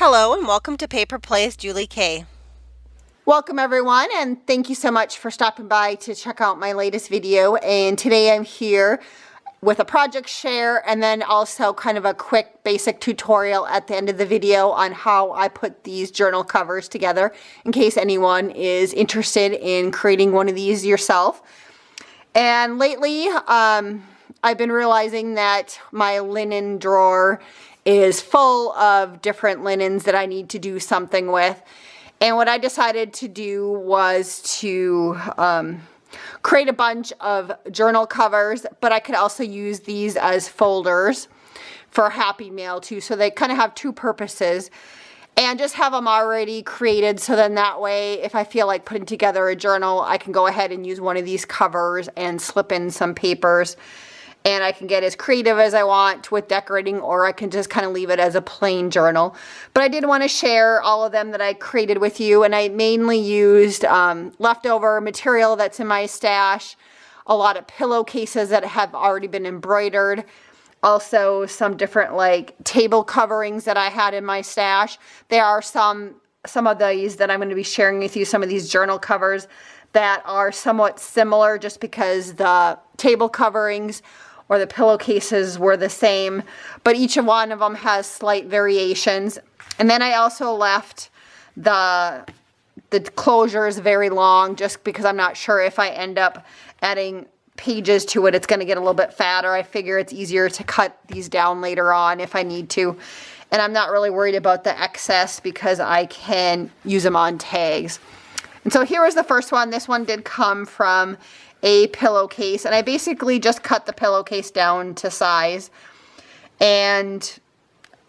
Hello and welcome to Paper Plays Julie K. Welcome everyone, and thank you so much for stopping by to check out my latest video. And today I'm here with a project share and then also kind of a quick basic tutorial at the end of the video on how I put these journal covers together in case anyone is interested in creating one of these yourself. And lately I've been realizing that my linen drawer is full of different linens that I need to do something with. And what I decided to do was to create a bunch of journal covers, but I could also use these as folders for Happy Mail too. So they kind of have two purposes, and just have them already created. So then that way, if I feel like putting together a journal, I can go ahead and use one of these covers and slip in some papers. And I can get as creative as I want with decorating, or I can just kind of leave it as a plain journal. But I did want to share all of them that I created with you, and I mainly used leftover material that's in my stash, a lot of pillowcases that have already been embroidered, also some different like table coverings that I had in my stash. There are some of these that I'm going to be sharing with you, some of these journal covers that are somewhat similar just because the table coverings or the pillowcases were the same, but each one of them has slight variations. And then I also left the closures very long just because I'm not sure if I end up adding pages to it, it's going to get a little bit fatter. I figure it's easier to cut these down later on if I need to. And I'm not really worried about the excess because I can use them on tags. And so here is the first one. This one did come from a pillowcase, and I basically just cut the pillowcase down to size, and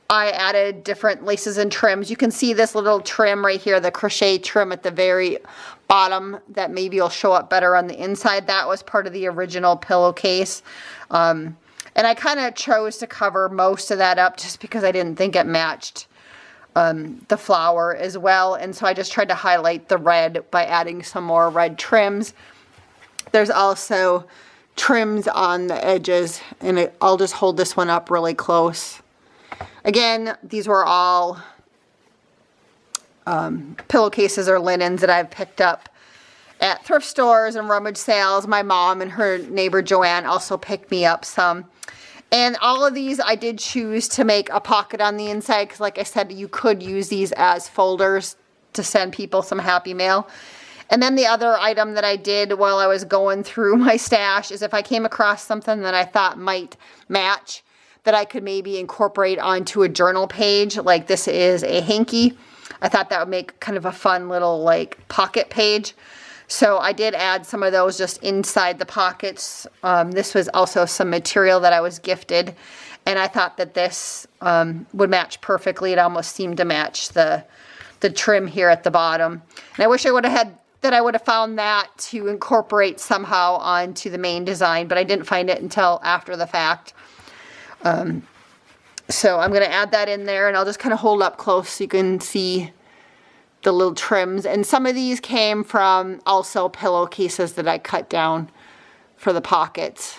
I added different laces and trims. You can see this little trim right here, the crochet trim at the very bottom that maybe will show up better on the inside. That was part of the original pillowcase. And I kind of chose to cover most of that up just because I didn't think it matched the flower as well. And so I just tried to highlight the red by adding some more red trims. There's also trims on the edges, and I'll just hold this one up really close. Again, these were all pillowcases or linens that I've picked up at thrift stores and rummage sales. My mom and her neighbor Joanne also picked me up some. And all of these I did choose to make a pocket on the inside because, like I said, you could use these as folders to send people some Happy Mail. And then the other item that I did while I was going through my stash is if I came across something that I thought might match, that I could maybe incorporate onto a journal page. Like this is a hanky. I thought that would make kind of a fun little like pocket page. So I did add some of those just inside the pockets. This was also some material that I was gifted, and I thought that this would match perfectly. It almost seemed to match the trim here at the bottom. And I wish I would have found that to incorporate somehow onto the main design, but I didn't find it until after the fact. So I'm going to add that in there, and I'll just kind of hold up close so you can see the little trims. And some of these came from also pillowcases that I cut down for the pockets.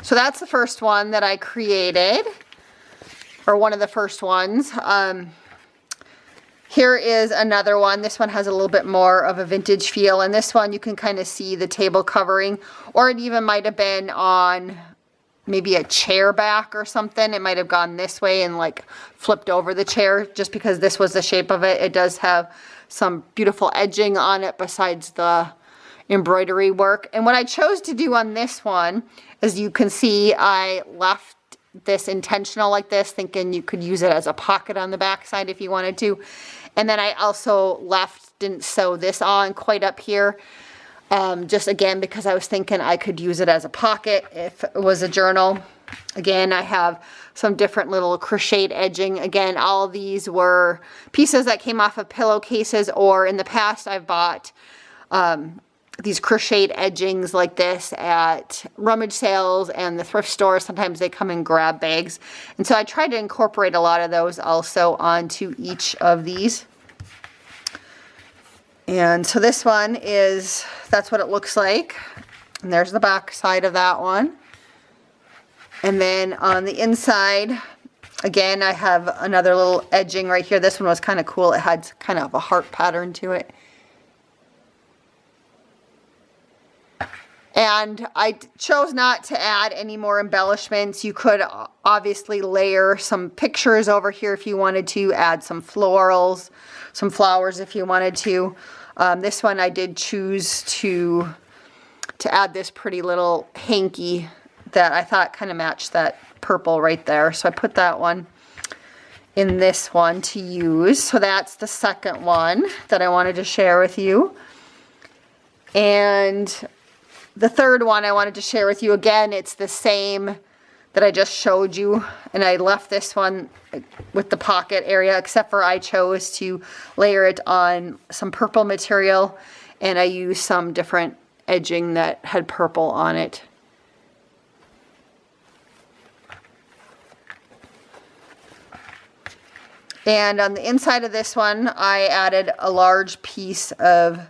So that's the first one that I created, or one of the first ones. Here is another one. This one has a little bit more of a vintage feel, and this one you can kind of see the table covering, or it even might have been on maybe a chair back or something. It might have gone this way and like flipped over the chair just because this was the shape of it. It does have some beautiful edging on it besides the embroidery work. And what I chose to do on this one, as you can see, I left this intentional like this, thinking you could use it as a pocket on the back side if you wanted to. And then I also didn't sew this on quite up here. Just again, because I was thinking I could use it as a pocket if it was a journal. Again, I have some different little crocheted edging. Again, all of these were pieces that came off of pillowcases, or in the past I've bought these crocheted edgings like this at rummage sales and the thrift store. Sometimes they come in grab bags. And so I tried to incorporate a lot of those also onto each of these. And so this one that's what it looks like. And there's the back side of that one. And then on the inside, Again, I have another little edging right here. This one was kind of cool. It had kind of a heart pattern to it. And I chose not to add any more embellishments. You could obviously layer some pictures over here if you wanted to, add some florals, some flowers if you wanted to. This one I did choose to add this pretty little hanky that I thought kind of matched that purple right there. So I put that one in this one to use. So that's the second one that I wanted to share with you. And the third one I wanted to share with you, again, it's the same that I just showed you. And I left this one with the pocket area, except for I chose to layer it on some purple material. And I used some different edging that had purple on it. And on the inside of this one, I added a large piece of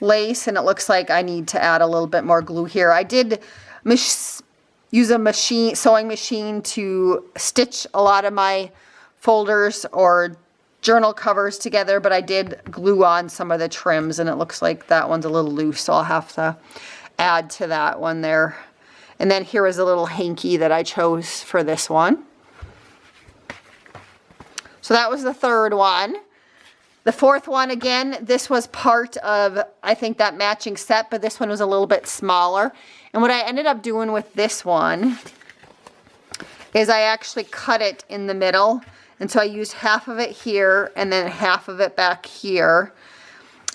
lace, and it looks like I need to add a little bit more glue here. I did use a sewing machine to stitch a lot of my folders or journal covers together, but I did glue on some of the trims, and it looks like that one's a little loose, so I'll have to add to that one there. And then here is a little hanky that I chose for this one. So that was the third one. The fourth one, again, this was part of, I think, that matching set, but this one was a little bit smaller. And what I ended up doing with this one is I actually cut it in the middle. And so I used half of it here and then half of it back here.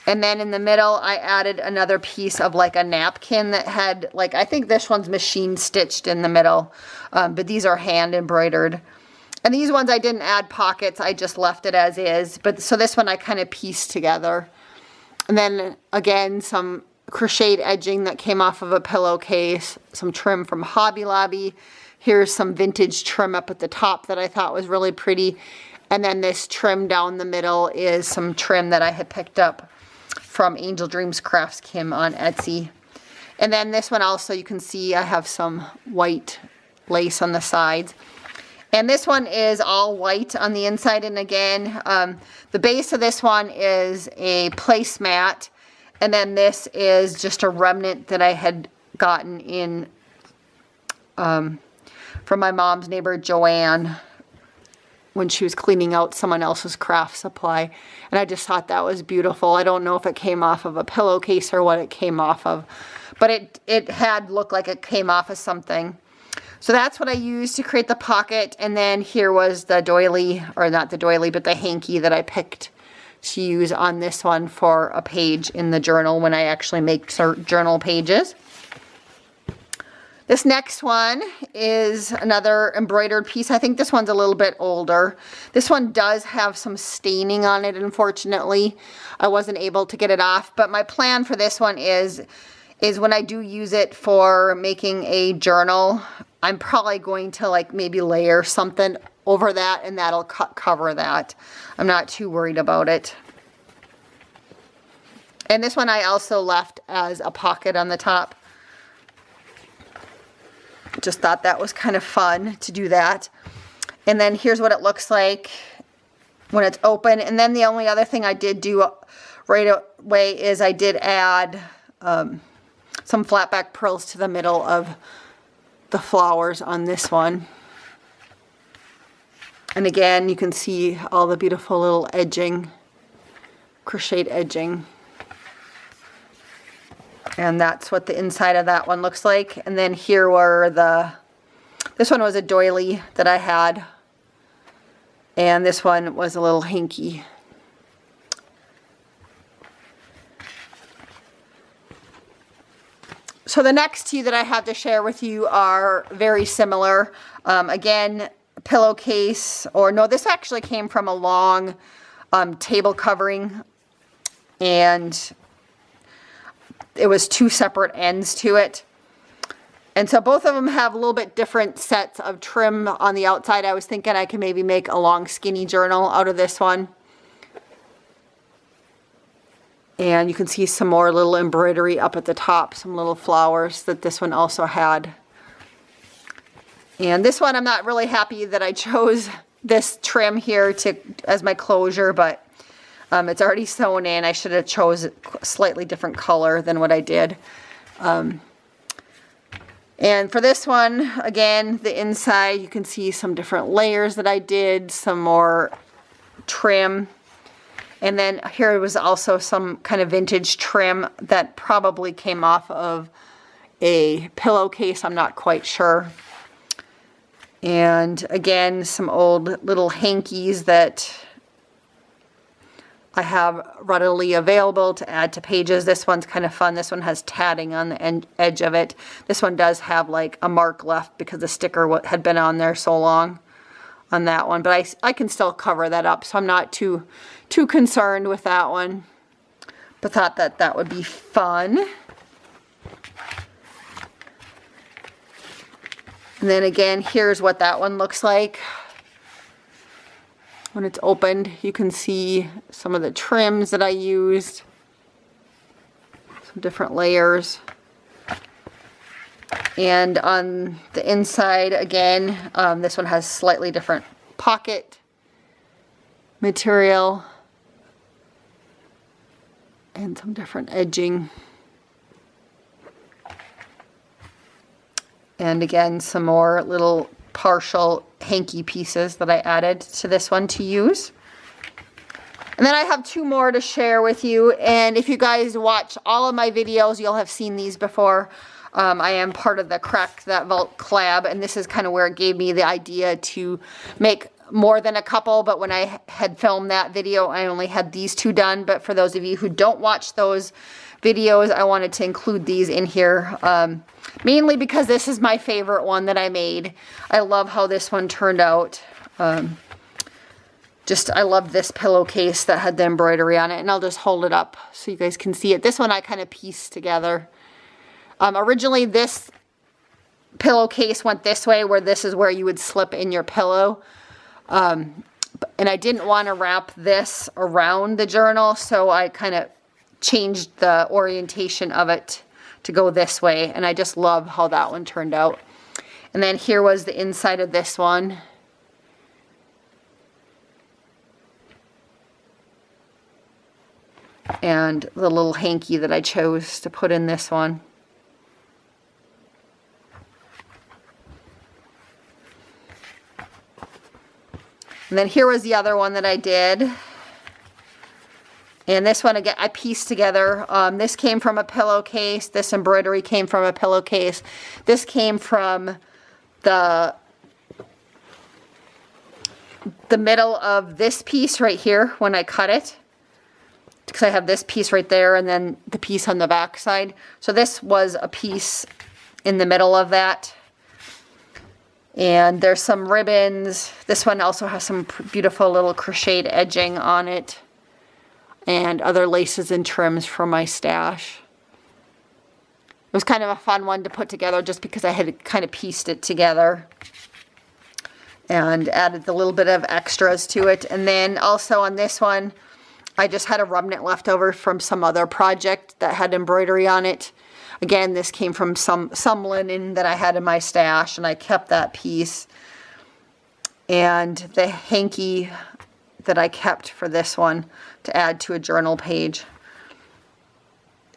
And then in the middle, I added another piece of like a napkin that had, like, I think this one's machine stitched in the middle, but these are hand embroidered. And these ones I didn't add pockets, I just left it as is. But so this one I kind of pieced together. And then again, some crocheted edging that came off of a pillowcase, some trim from Hobby Lobby. Here's some vintage trim up at the top that I thought was really pretty. And then this trim down the middle is some trim that I had picked up from Angel Dreams Crafts Kim on Etsy. And then this one also, you can see I have some white lace on the sides. And this one is all white on the inside. And again, the base of this one is a placemat. And then this is just a remnant that I had gotten in from my mom's neighbor, Joanne, when she was cleaning out someone else's craft supply. And I just thought that was beautiful. I don't know if it came off of a pillowcase or what it came off of, but it had looked like it came off of something. So that's what I used to create the pocket. And then here was the doily, or not the doily, but the hanky that I picked to use on this one for a page in the journal when I actually make journal pages. This next one is another embroidered piece. I think this one's a little bit older. This one does have some staining on it, unfortunately. I wasn't able to get it off, but my plan for this one is when I do use it for making a journal, I'm probably going to like maybe layer something over that, and that'll cover that. I'm not too worried about it. And this one I also left as a pocket on the top. Just thought that was kind of fun to do that. And then here's what it looks like when it's open. And then the only other thing I did do right away is I did add some flat back pearls to the middle of the flowers on this one. And again, you can see all the beautiful little edging, crocheted edging. And that's what the inside of that one looks like. And then here were this one was a doily that I had. And this one was a little hanky. So the next two that I have to share with you are very similar. Again, pillowcase, or no, this actually came from a long table covering. And it was two separate ends to it. And so both of them have a little bit different sets of trim on the outside. I was thinking I could maybe make a long skinny journal out of this one. And you can see some more little embroidery up at the top, some little flowers that this one also had. And this one, I'm not really happy that I chose this trim here as my closure, but it's already sewn in. I should have chose a slightly different color than what I did. And for this one, again, the inside, you can see some different layers that I did, some more trim. And then here was also some kind of vintage trim that probably came off of a pillowcase, I'm not quite sure. And again, some old little hankies that I have readily available to add to pages. This one's kind of fun. This one has tatting on the edge of it. This one does have like a mark left because the sticker had been on there so long on that one. But I can still cover that up, so I'm not too concerned with that one. But thought that would be fun. And then again, here's what that one looks like. When it's opened, you can see some of the trims that I used. Some different layers. And on the inside, again, this one has slightly different pocket material. And some different edging. And again, some more little partial hanky pieces that I added to this one to use. And then I have two more to share with you. And if you guys watch all of my videos, you'll have seen these before. I am part of the Crack That Vault collab, and this is kind of where it gave me the idea to make more than a couple. But when I had filmed that video, I only had these two done. But for those of you who don't watch those videos, I wanted to include these in here. Mainly because this is my favorite one that I made. I love how this one turned out. I love this pillowcase that had the embroidery on it. And I'll just hold it up so you guys can see it. This one I kind of pieced together. Originally this pillowcase went this way, where this is where you would slip in your pillow. And I didn't want to wrap this around the journal, so I kind of changed the orientation of it to go this way, and I just love how that one turned out. And then here was the inside of this one. And the little hanky that I chose to put in this one. And then here was the other one that I did. And this one, again, I pieced together. This came from a pillowcase. This embroidery came from a pillowcase. This came from the middle of this piece right here when I cut it. Because I have this piece right there and then the piece on the back side. So this was a piece in the middle of that. And there's some ribbons. This one also has some beautiful little crocheted edging on it. And other laces and trims from my stash. It was kind of a fun one to put together just because I had kind of pieced it together. And added a little bit of extras to it. And then also on this one, I just had a remnant left over from some other project that had embroidery on it. Again, this came from some linen that I had in my stash, and I kept that piece. And the hanky that I kept for this one to add to a journal page.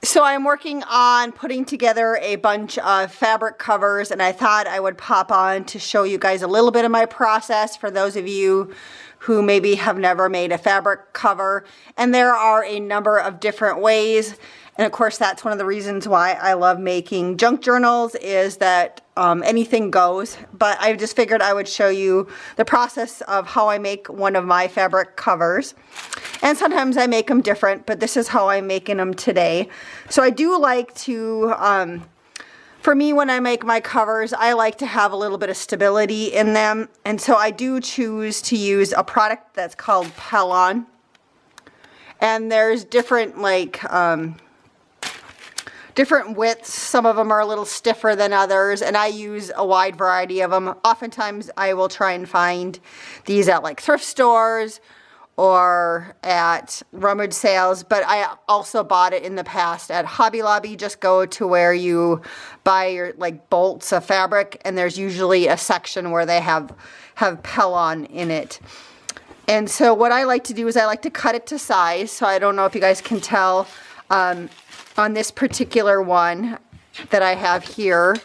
So I'm working on putting together a bunch of fabric covers, and I thought I would pop on to show you guys a little bit of my process for those of you who maybe have never made a fabric cover. And there are a number of different ways. And of course, that's one of the reasons why I love making junk journals, is that anything goes. But I just figured I would show you the process of how I make one of my fabric covers. And sometimes I make them different, but this is how I'm making them today. So I do like to, for me, when I make my covers, I like to have a little bit of stability in them. And so I do choose to use a product that's called Pellon. And there's different, like, different widths. Some of them are a little stiffer than others, and I use a wide variety of them. Oftentimes I will try and find these at like thrift stores or at rummage sales, but I also bought it in the past at Hobby Lobby. Just go to where you buy your like bolts of fabric, and there's usually a section where they have Pellon in it. And so what I like to do is I like to cut it to size. So I don't know if you guys can tell on this particular one that I have here.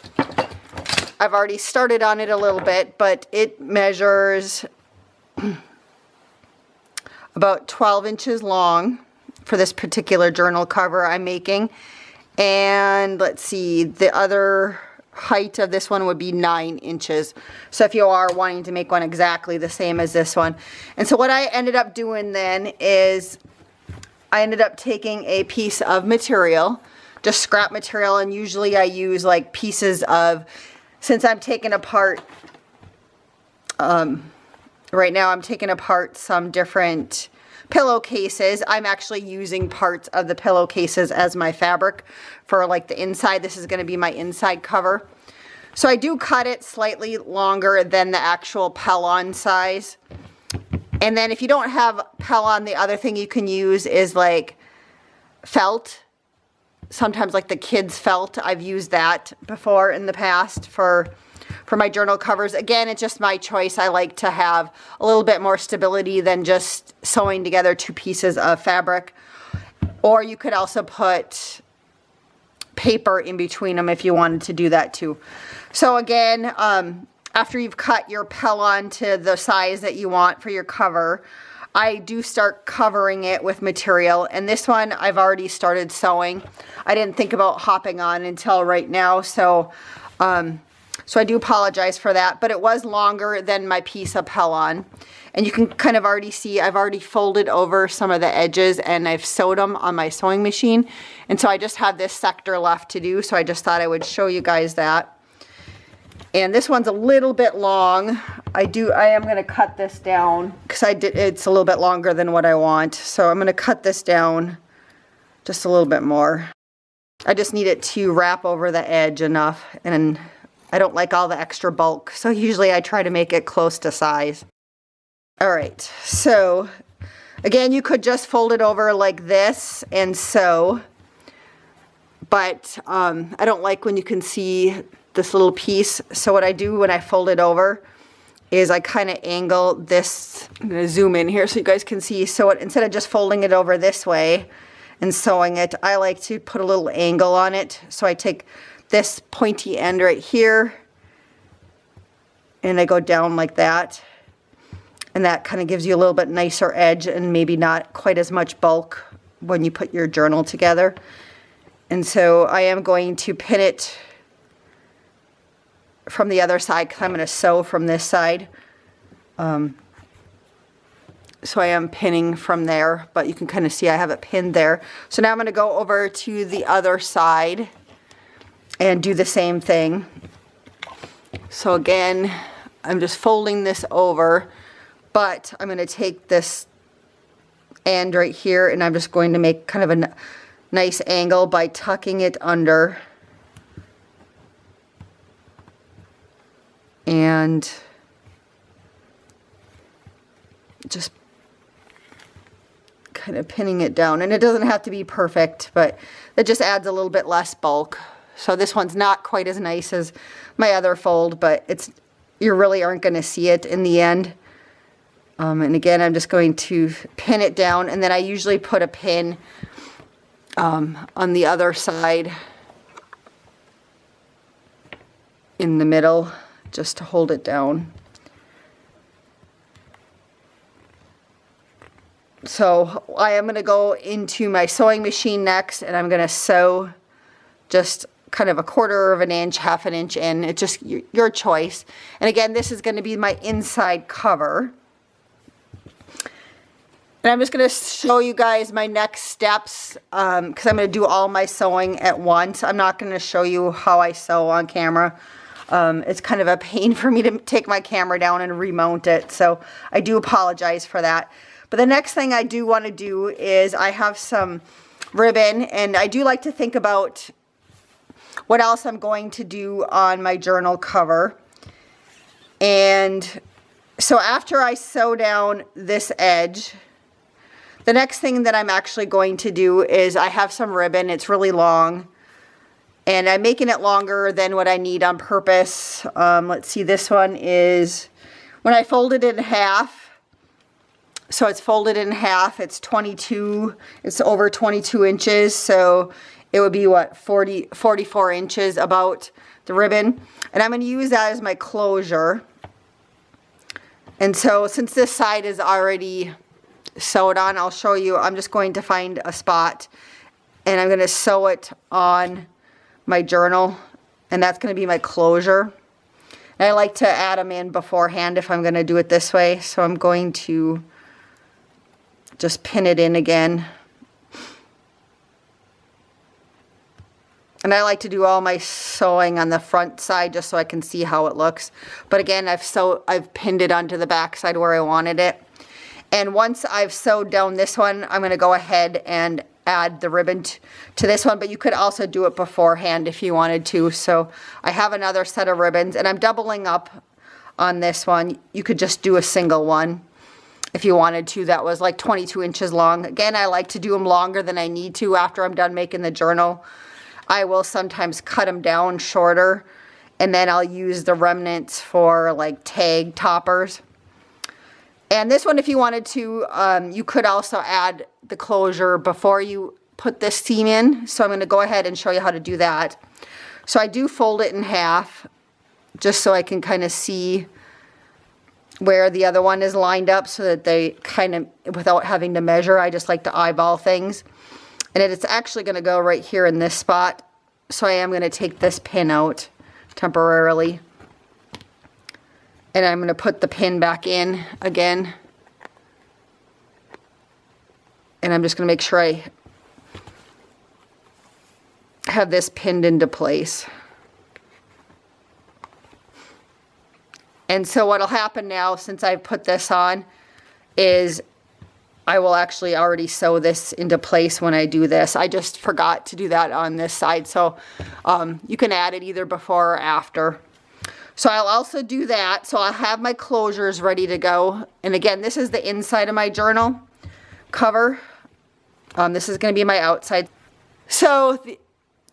I've already started on it a little bit, but it measures about 12 inches long for this particular journal cover I'm making. And let's see, the other height of this one would be 9 inches. So if you are wanting to make one exactly the same as this one. And so what I ended up doing then is I ended up taking a piece of material, just scrap material, and usually I use like pieces of, since I'm taking apart, right now I'm taking apart some different pillowcases. I'm actually using parts of the pillowcases as my fabric for like the inside. This is going to be my inside cover. So I do cut it slightly longer than the actual Pellon size. And then if you don't have Pellon, the other thing you can use is like felt. Sometimes like the kids felt. I've used that before in the past for my journal covers. Again, it's just my choice. I like to have a little bit more stability than just sewing together two pieces of fabric. Or you could also put paper in between them if you wanted to do that too. So again, after you've cut your Pellon to the size that you want for your cover, I do start covering it with material. And this one I've already started sewing. I didn't think about hopping on until right now, so I do apologize for that, but it was longer than my piece of Pellon. And you can kind of already see I've already folded over some of the edges and I've sewed them on my sewing machine. And so I just have this sector left to do, so I just thought I would show you guys that. And this one's a little bit long. I am going to cut this down because it's a little bit longer than what I want. So I'm going to cut this down just a little bit more. I just need it to wrap over the edge enough, and I don't like all the extra bulk, so usually I try to make it close to size. All right, so again, you could just fold it over like this and sew, but I don't like when you can see this little piece. So what I do when I fold it over is I kind of angle this. I'm going to zoom in here so you guys can see. So instead of just folding it over this way and sewing it, I like to put a little angle on it. So I take this pointy end right here and I go down like that. And that kind of gives you a little bit nicer edge and maybe not quite as much bulk when you put your journal together. And so I am going to pin it from the other side because I'm going to sew from this side. So I am pinning from there, but you can kind of see I have it pinned there. So now I'm going to go over to the other side and do the same thing. So again, I'm just folding this over, but I'm going to take this end right here and I'm just going to make kind of a nice angle by tucking it under. And just kind of pinning it down. And it doesn't have to be perfect, but it just adds a little bit less bulk. So this one's not quite as nice as my other fold, but you really aren't going to see it in the end. And again, I'm just going to pin it down, and then I usually put a pin on the other side in the middle just to hold it down. So I am going to go into my sewing machine next, and I'm going to sew just kind of 1/4 of an inch, 1/2 inch in. It's just your choice. And again, this is going to be my inside cover. And I'm just going to show you guys my next steps because I'm going to do all my sewing at once. I'm not going to show you how I sew on camera. It's kind of a pain for me to take my camera down and remount it, so I do apologize for that. But the next thing I do want to do is I have some ribbon, and I do like to think about what else I'm going to do on my journal cover. And so after I sew down this edge, The next thing that I'm actually going to do is I have some ribbon. It's really long. And I'm making it longer than what I need on purpose. Let's see, this one is, when I fold it in half, so it's folded in half, it's 22, it's over 22 inches. So it would be what, 44 inches about the ribbon. And I'm going to use that as my closure. And so since this side is already sewed on, I'll show you. I'm just going to find a spot and I'm going to sew it on my journal, and that's going to be my closure. And I like to add them in beforehand if I'm going to do it this way. So I'm going to just pin it in again. And I like to do all my sewing on the front side just so I can see how it looks. But again, I've pinned it onto the back side where I wanted it. And once I've sewed down this one, I'm going to go ahead and add the ribbon to this one. But you could also do it beforehand if you wanted to. So I have another set of ribbons and I'm doubling up on this one. You could just do a single one if you wanted to. That was like 22 inches long. Again, I like to do them longer than I need to after I'm done making the journal. I will sometimes cut them down shorter and then I'll use the remnants for like tag toppers. And this one, if you wanted to, you could also add the closure before you put this seam in. So I'm going to go ahead and show you how to do that. So I do fold it in half just so I can kind of see where the other one is lined up so that they kind of, without having to measure, I just like to eyeball things. And it's actually going to go right here in this spot. So I am going to take this pin out temporarily. And I'm going to put the pin back in again. And I'm just going to make sure I have this pinned into place. And so what'll happen now, since I've put this on, is I will actually already sew this into place when I do this. I just forgot to do that on this side. So you can add it either before or after. So I'll also do that. So I'll have my closures ready to go. And again, this is the inside of my journal cover. This is going to be my outside. So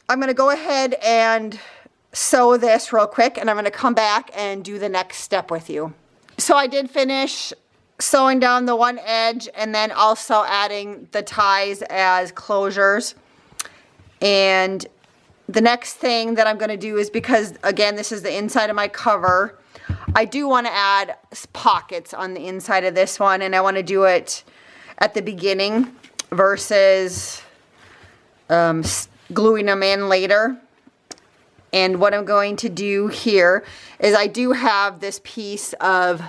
I'm going to go ahead and sew this real quick, and I'm going to come back and do the next step with you. So I did finish sewing down the one edge and then also adding the ties as closures. And the next thing that I'm going to do is, because again, this is the inside of my cover, I do want to add pockets on the inside of this one, and I want to do it at the beginning versus gluing them in later. And what I'm going to do here is I do have this piece of,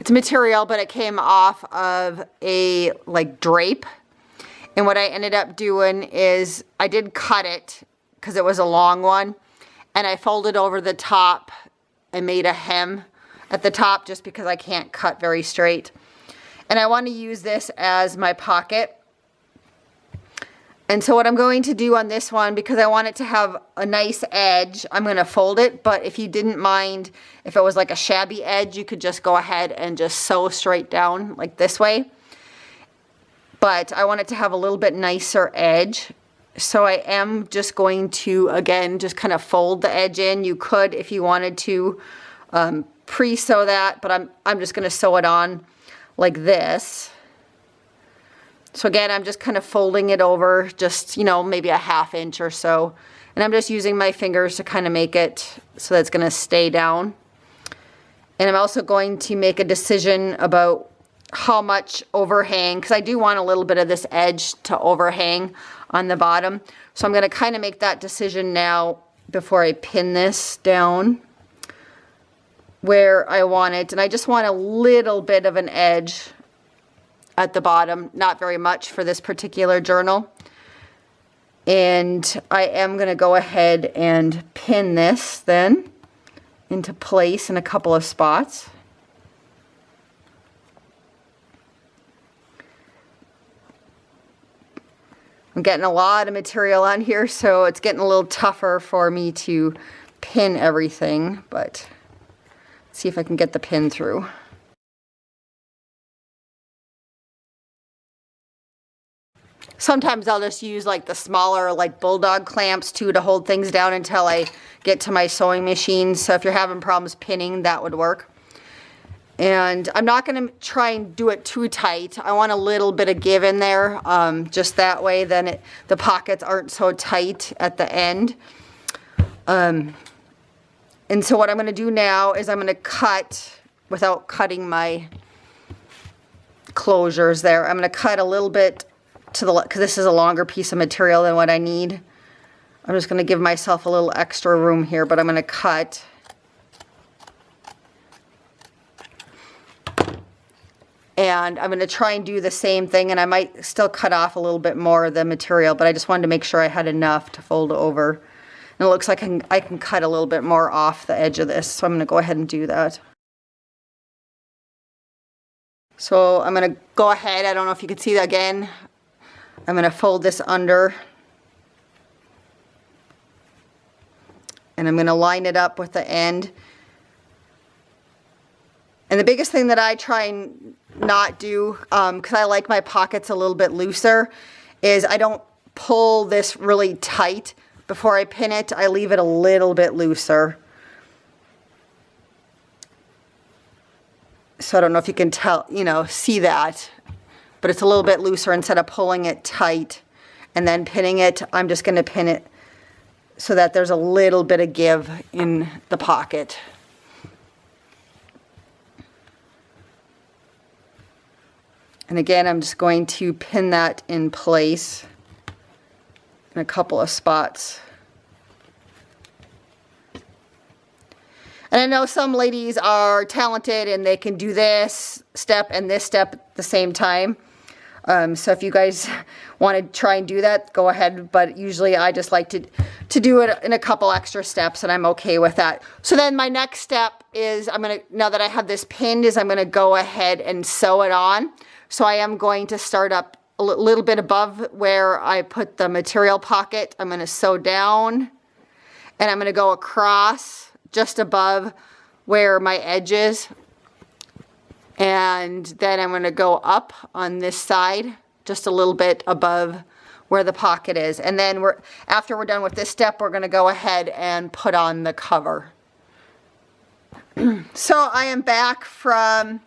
it's material, but it came off of a like drape. And what I ended up doing is I did cut it because it was a long one, and I folded over the top and made a hem at the top just because I can't cut very straight. And I want to use this as my pocket. And so what I'm going to do on this one, because I want it to have a nice edge, I'm going to fold it. But if you didn't mind, if it was like a shabby edge, you could just go ahead and just sew straight down like this way. But I want it to have a little bit nicer edge. So I am just going to, again, just kind of fold the edge in. You could, if you wanted to, pre-sew that, but I'm just going to sew it on like this. So again, I'm just kind of folding it over just, you know, maybe a ½ inch or so. And I'm just using my fingers to kind of make it so that it's going to stay down. And I'm also going to make a decision about how much overhang, because I do want a little bit of this edge to overhang on the bottom. So I'm going to kind of make that decision now before I pin this down where I want it. And I just want a little bit of an edge at the bottom, not very much for this particular journal. And I am going to go ahead and pin this then into place in a couple of spots. I'm getting a lot of material on here, so it's getting a little tougher for me to pin everything, but let's see if I can get the pin through. Sometimes I'll just use like the smaller like bulldog clamps too to hold things down until I get to my sewing machine. So if you're having problems pinning, that would work. And I'm not going to try and do it too tight. I want a little bit of give in there, just that way then the pockets aren't so tight at the end. And so what I'm going to do now is I'm going to cut without cutting my closures there. I'm going to cut a little bit to the left because this is a longer piece of material than what I need. I'm just going to give myself a little extra room here, but I'm going to cut. And I'm going to try and do the same thing, and I might still cut off a little bit more of the material, but I just wanted to make sure I had enough to fold over. And it looks like I can cut a little bit more off the edge of this, so I'm going to go ahead and do that. So I'm going to go ahead, I don't know if you can see that again. I'm going to fold this under. And I'm going to line it up with the end. And the biggest thing that I try and not do, because I like my pockets a little bit looser, is I don't pull this really tight before I pin it. I leave it a little bit looser. So I don't know if you can tell, see that, but it's a little bit looser. Instead of pulling it tight and then pinning it, I'm just going to pin it so that there's a little bit of give in the pocket. And again, I'm just going to pin that in place in a couple of spots. And I know some ladies are talented and they can do this step and this step at the same time. So if you guys want to try and do that, go ahead. But usually I just like to do it in a couple extra steps, and I'm okay with that. So then my next step is now that I have this pinned, is I'm going to go ahead and sew it on. So I am going to start up a little bit above where I put the material pocket. I'm going to sew down, and I'm going to go across just above where my edge is. And then I'm going to go up on this side just a little bit above where the pocket is. And then after we're done with this step, we're going to go ahead and put on the cover. So I am back from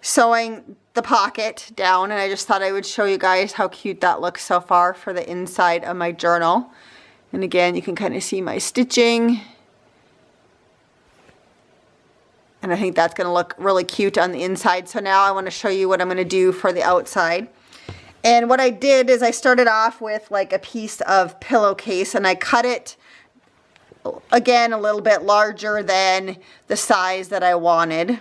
sewing the pocket down, and I just thought I would show you guys how cute that looks so far for the inside of my journal. And again, you can kind of see my stitching. And I think that's going to look really cute on the inside. So now I want to show you what I'm going to do for the outside. And what I did is I started off with like a piece of pillowcase, and I cut it again a little bit larger than the size that I wanted.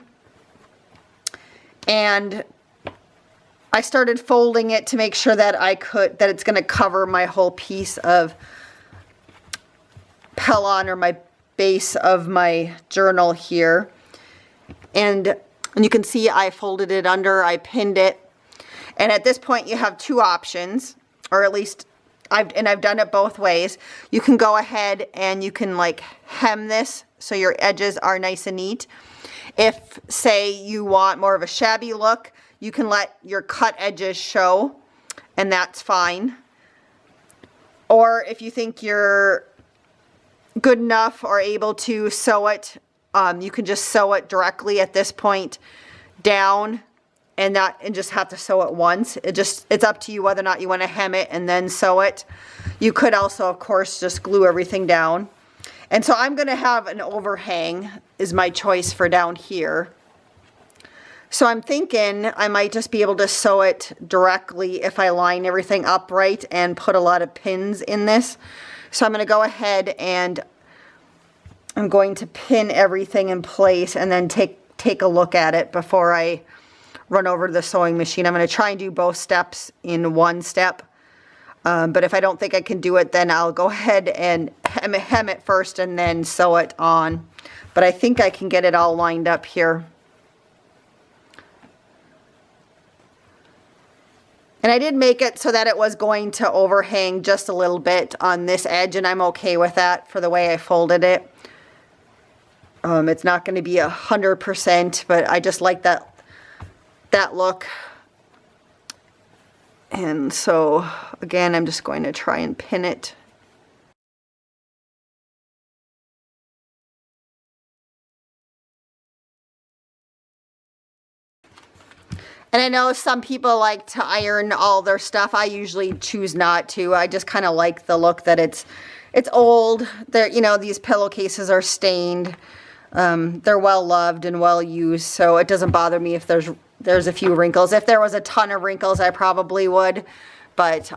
And I started folding it to make sure that that it's going to cover my whole piece of Pellon, or my base of my journal here. And you can see I folded it under, I pinned it. And at this point you have two options, or at least I've done it both ways. You can go ahead and you can like hem this so your edges are nice and neat. If, say, you want more of a shabby look, you can let your cut edges show, and that's fine. Or if you think you're good enough or able to sew it, you can just sew it directly at this point down, and just have to sew it once. It's up to you whether or not you want to hem it and then sew it. You could also, of course, just glue everything down. And so I'm going to have an overhang is my choice for down here. So I'm thinking I might just be able to sew it directly if I line everything up right and put a lot of pins in this. So I'm going to go ahead and I'm going to pin everything in place and then take a look at it before I run over to the sewing machine. I'm going to try and do both steps in one step. But if I don't think I can do it, then I'll go ahead and hem it first and then sew it on. But I think I can get it all lined up here. And I did make it so that it was going to overhang just a little bit on this edge, and I'm okay with that for the way I folded it. It's not going to be 100%, but I just like that look. And so again, I'm just going to try and pin it. And I know some people like to iron all their stuff. I usually choose not to. I just kind of like the look that it's old. They're, you know, these pillowcases are stained. They're well loved and well used, so it doesn't bother me if there's a few wrinkles. If there was a ton of wrinkles, I probably would. But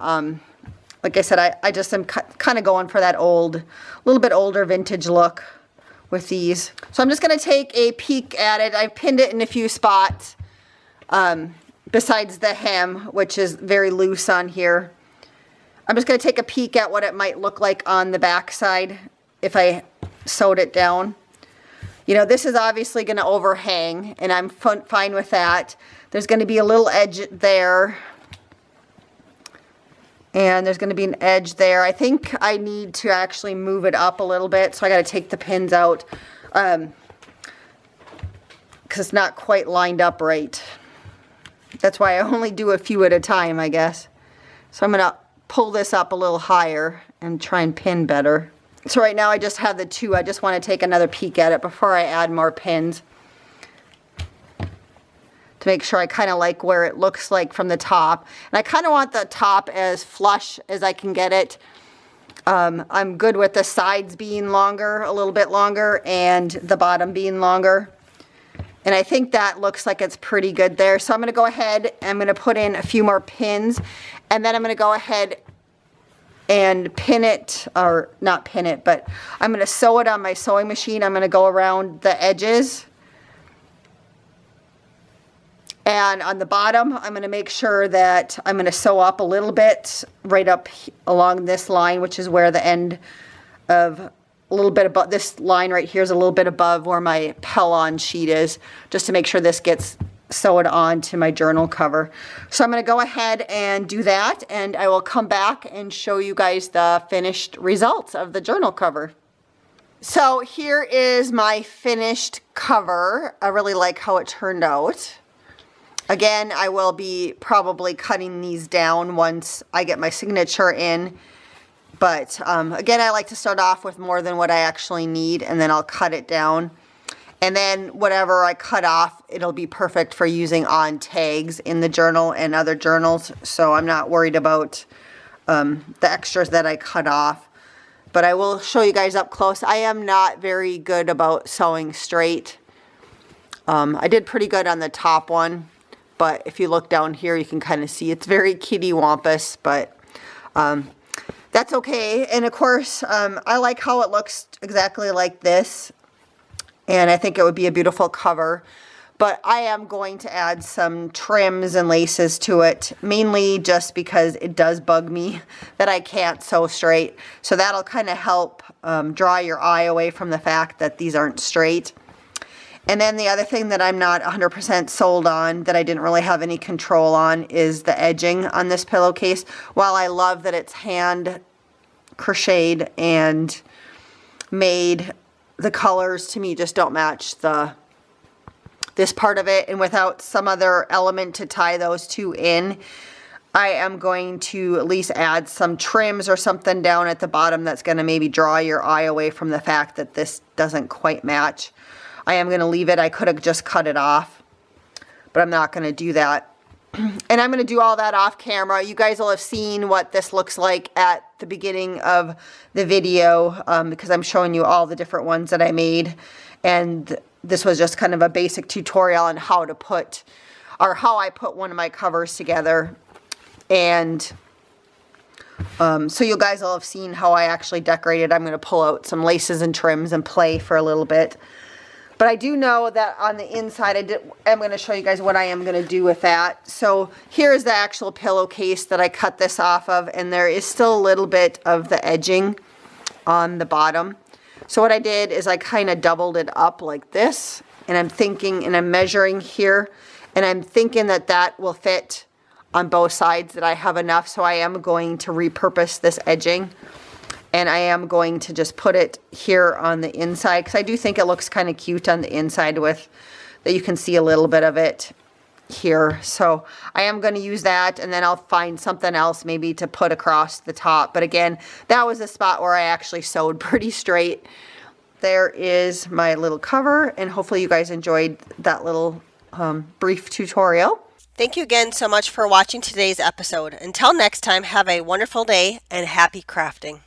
like I said, I just am kind of going for that old, little bit older vintage look with these. So I'm just going to take a peek at it. I've pinned it in a few spots. Besides the hem, which is very loose on here. I'm just going to take a peek at what it might look like on the back side if I sewed it down. You know, this is obviously going to overhang, and I'm fine with that. There's going to be a little edge there, and there's going to be an edge there. I think I need to actually move it up a little bit, so I got to take the pins out because it's not quite lined up right. That's why I only do a few at a time, I guess. So I'm going to pull this up a little higher and try and pin better. So right now I just have the two. I just want to take another peek at it before I add more pins, to make sure I kind of like where it looks like from the top. And I kind of want the top as flush as I can get it. I'm good with the sides being longer, a little bit longer, and the bottom being longer. And I think that looks like it's pretty good there. So I'm going to go ahead and I'm going to put in a few more pins. And then I'm going to go ahead and pin it, or not pin it, but I'm going to sew it on my sewing machine. I'm going to go around the edges. And on the bottom, I'm going to make sure that I'm going to sew up a little bit right up along this line, which is where the end of a little bit above, this line right here is a little bit above where my Pellon sheet is, just to make sure this gets sewed on to my journal cover. So I'm going to go ahead and do that, and I will come back and show you guys the finished results of the journal cover. So here is my finished cover. I really like how it turned out. Again, I will be probably cutting these down once I get my signature in. But again, I like to start off with more than what I actually need, and then I'll cut it down. And then whatever I cut off, it'll be perfect for using on tags in the journal and other journals. So I'm not worried about the extras that I cut off. But I will show you guys up close. I am not very good about sewing straight. I did pretty good on the top one. But if you look down here, you can kind of see it's very kitty wampus. But that's okay. And of course, I like how it looks exactly like this. And I think it would be a beautiful cover. But I am going to add some trims and laces to it, mainly just because it does bug me that I can't sew straight. So that'll kind of help draw your eye away from the fact that these aren't straight. And then the other thing that I'm not 100% sold on, that I didn't really have any control on, is the edging on this pillowcase. While I love that it's hand crocheted and made, the colors to me just don't match this part of it. And without some other element to tie those two in, I am going to at least add some trims or something down at the bottom that's going to maybe draw your eye away from the fact that this doesn't quite match. I am going to leave it. I could have just cut it off, but I'm not going to do that. And I'm going to do all that off camera. You guys will have seen what this looks like at the beginning of the video because I'm showing you all the different ones that I made. And this was just kind of a basic tutorial on how to put, or how I put one of my covers together. And so you guys will have seen how I actually decorated. I'm going to pull out some laces and trims and play for a little bit. But I do know that on the inside, I'm going to show you guys what I am going to do with that. So here's the actual pillowcase that I cut this off of, and there is still a little bit of the edging on the bottom. So what I did is I kind of doubled it up like this, and I'm thinking, and I'm measuring here, and I'm thinking that that will fit on both sides, that I have enough. So I am going to repurpose this edging. And I am going to just put it here on the inside because I do think it looks kind of cute on the inside with that you can see a little bit of it. here. So I am going to use that, and then I'll find something else maybe to put across the top. But again, that was a spot where I actually sewed pretty straight. There is my little cover, and hopefully you guys enjoyed that little brief tutorial. Thank you again so much for watching today's episode. Until next time, have a wonderful day and happy crafting.